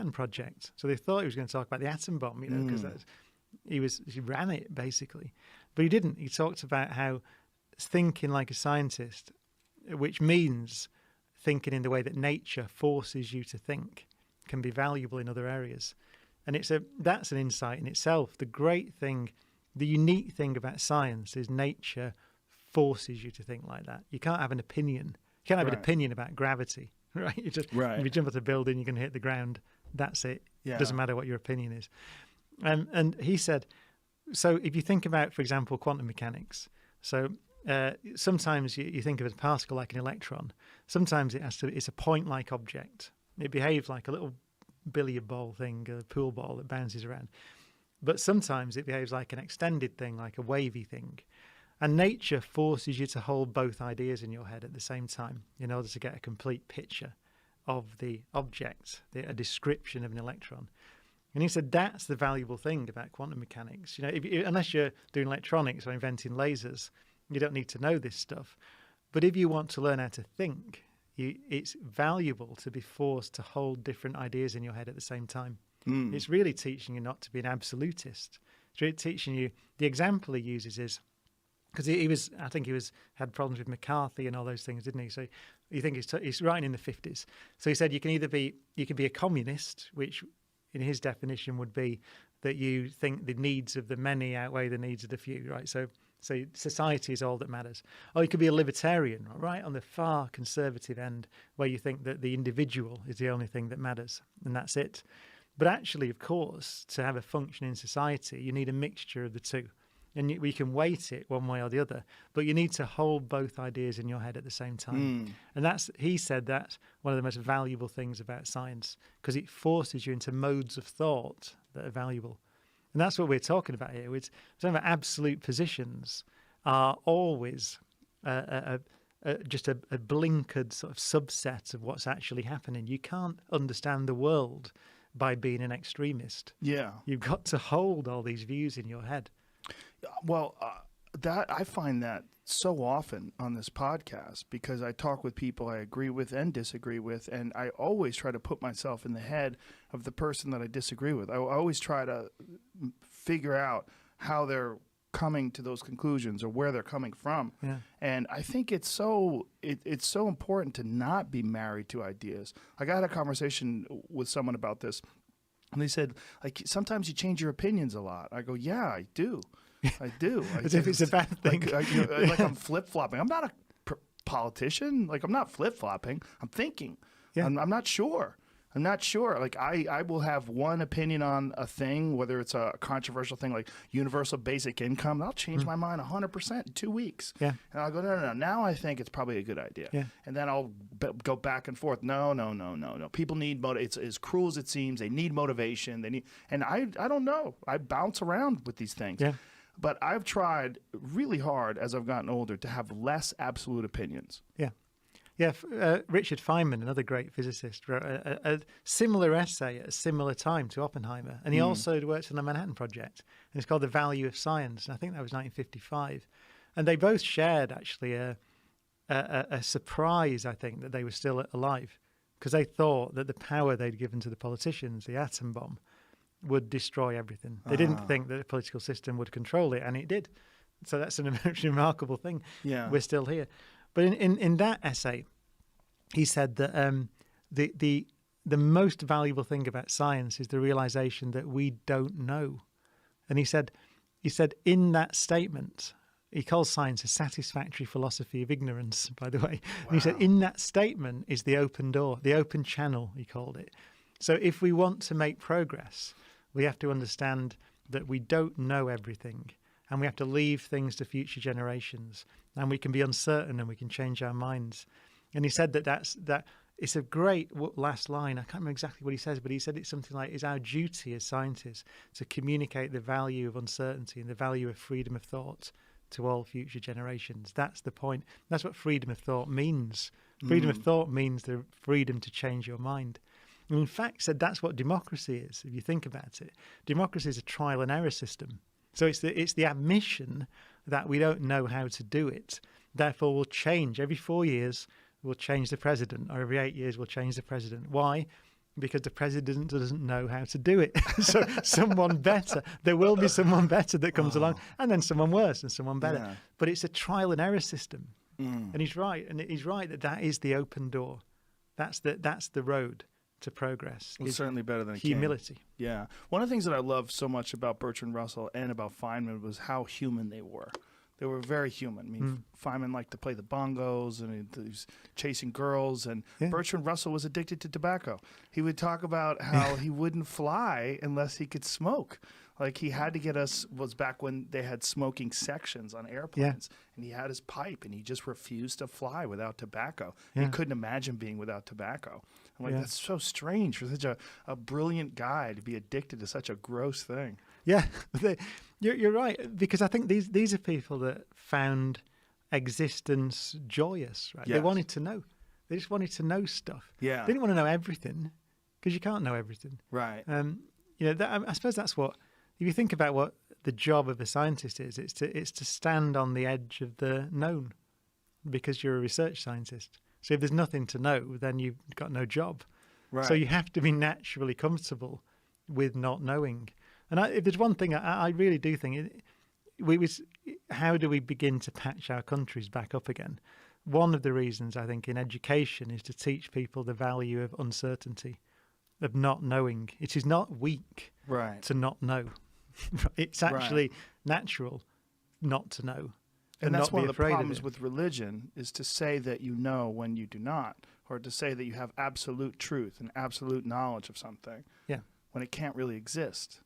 Manhattan Project. So they thought he was going to talk about the atom bomb, because he ran it basically, but he didn't. He talked about how thinking like a scientist, which means thinking in the way that nature forces you to think, can be valuable in other areas. And that's an insight in itself. The great thing, the unique thing about science is nature forces you to think like that. You can't have an opinion. You can't have an opinion about gravity, right? If you jump out a building, you're going to hit the ground. That's it. Yeah. It doesn't matter what your opinion is. And he said, so if you think about, for example, quantum mechanics, so sometimes you think of a particle like an electron. Sometimes it's a point-like object. It behaves like a little billiard ball thing, a pool ball that bounces around. But sometimes it behaves like an extended thing, like a wavy thing. And nature forces you to hold both ideas in your head at the same time in order to get a complete picture of the object, a description of an electron. And he said that's the valuable thing about quantum mechanics. Unless you're doing electronics or inventing lasers, you don't need to know this stuff. But if you want to learn how to think, it's valuable to be forced to hold different ideas in your head at the same time. It's really teaching you not to be an absolutist. It's really teaching you. The example he uses is because I think he had problems with McCarthy and all those things, didn't he? So you think he's writing in the 50s. So he said you can be a communist, which in his definition would be that you think the needs of the many outweigh the needs of the few, right? So society is all that matters. Or you could be a libertarian, right, on the far conservative end, where you think that the individual is the only thing that matters, and that's it. But actually, of course, to have a functioning society, you need a mixture of the two. And we can weight it one way or the other, but you need to hold both ideas in your head at the same time. And he said that's one of the most valuable things about science, because it forces you into modes of thought that are valuable. And that's what we're talking about here. We're talking about absolute positions are always just a blinkered sort of subset of what's actually happening. You can't understand the world by being an extremist. Yeah. You've got to hold all these views in your head. Well, that I find that so often on this podcast, because I talk with people I agree with and disagree with, and I always try to put myself in the head of the person that I disagree with. I always try to figure out how they're coming to those conclusions or where they're coming from. Yeah. And I think it's so important to not be married to ideas. Like I had a conversation with someone about this. And they said, like, sometimes you change your opinions a lot. I go, yeah, I do. I do. As if it's a bad thing. Like I'm flip-flopping. I'm not a politician. Like, I'm not flip-flopping. I'm thinking. Yeah. I'm not sure. I'm not sure. Like, I will have one opinion on a thing, whether it's a controversial thing like universal basic income. I'll change my mind 100% in 2 weeks. Yeah. And I'll go, no. Now I think it's probably a good idea. Yeah. And then I'll go back and forth. No. People need it's as cruel as it seems. They need motivation. And I don't know. I bounce around with these things. Yeah. But I've tried really hard as I've gotten older to have less absolute opinions. Yeah. Yeah, Richard Feynman, another great physicist, wrote a similar essay at a similar time to Oppenheimer. And he also worked on the Manhattan Project. And it's called The Value of Science. And I think that was 1955. And they both shared, actually, a surprise, I think, that they were still alive. Because they thought that the power they'd given to the politicians, the atom bomb, would destroy everything. They didn't think that the political system would control it, and it did. So that's an remarkable thing. Yeah. We're still here. But in that essay, he said that the most valuable thing about science is the realization that we don't know. And he said in that statement, he calls science a satisfactory philosophy of ignorance, by the way. Wow. And he said in that statement is the open door, the open channel, he called it. So if we want to make progress, we have to understand that we don't know everything. And we have to leave things to future generations. And we can be uncertain and we can change our minds. And he said that it's a great last line. I can't remember exactly what he says, but he said it's something like, it's our duty as scientists to communicate the value of uncertainty and the value of freedom of thought to all future generations. That's the point. That's what freedom of thought means. Freedom of thought means the freedom to change your mind. And in fact, said that's what democracy is, if you think about it. Democracy is a trial and error system. So it's the admission that we don't know how to do it. Therefore, we'll change. Every 4 years, we'll change the president, or every 8 years, we'll change the president. Why? because the president doesn't know how to do it. So someone better, there will be someone better that comes along, and then someone worse and someone better. Yeah. But it's a trial and error system. And he's right. And he's right that is the open door. That's the road to progress. Well, certainly better than humility. Yeah. One of the things that I love so much about Bertrand Russell and about Feynman was how human they were. They were very human. I mean, Feynman liked to play the bongos, and he was chasing girls. And Bertrand Russell was addicted to tobacco. He would talk about how he wouldn't fly unless he could smoke. Like, he had to get us, was back when they had smoking sections on airplanes. And he had his pipe, and he just refused to fly without tobacco. He couldn't imagine being without tobacco. I'm like, that's so strange for such a brilliant guy to be addicted to such a gross thing. Yeah, you're right, because I think these are people that found existence joyous, right? Yes. They wanted to know. They just wanted to know stuff. Yeah. They didn't want to know everything, because you can't know everything. Right. I suppose that's what, if you think about what the job of a scientist is, it's to stand on the edge of the known, because you're a research scientist. So if there's nothing to know, then you've got no job. Right. So you have to be naturally comfortable with not knowing. And if there's one thing I really do think, how do we begin to patch our countries back up again? One of the reasons, I think, in education is to teach people the value of uncertainty, of not knowing. It is not weak to not know. It's actually natural not to know. And that's not one be of the afraid problems of it. with religion, is to say that you know when you do not, or to say that you have absolute truth and absolute knowledge of something Yeah. when it can't really exist.